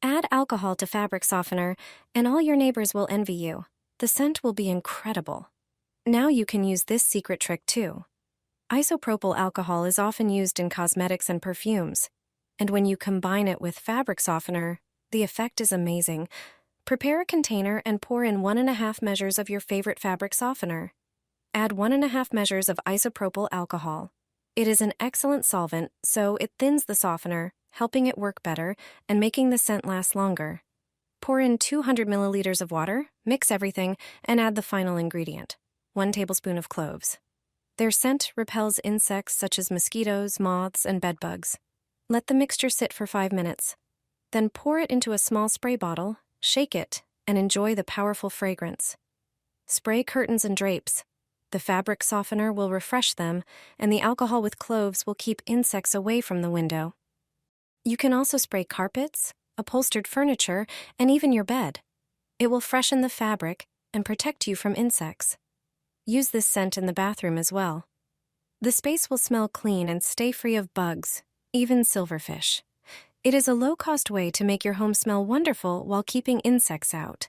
Add alcohol to fabric softener, and all your neighbors will envy you. The scent will be incredible. Now you can use this secret trick too. Isopropyl alcohol is often used in cosmetics and perfumes, and when you combine it with fabric softener, the effect is amazing. Prepare a container and pour in 1.5 measures of your favorite fabric softener. Add 1.5 measures of isopropyl alcohol. It is an excellent solvent, so it thins the softener, helping it work better and making the scent last longer. Pour in 200 milliliters of water, mix everything, and add the final ingredient, 1 tablespoon of cloves. Their scent repels insects such as mosquitoes, moths, and bedbugs. Let the mixture sit for 5 minutes. Then pour it into a small spray bottle, shake it, and enjoy the powerful fragrance. Spray curtains and drapes. The fabric softener will refresh them, and the alcohol with cloves will keep insects away from the window. You can also spray carpets, upholstered furniture, and even your bed. It will freshen the fabric and protect you from insects. Use this scent in the bathroom as well. The space will smell clean and stay free of bugs, even silverfish. It is a low-cost way to make your home smell wonderful while keeping insects out.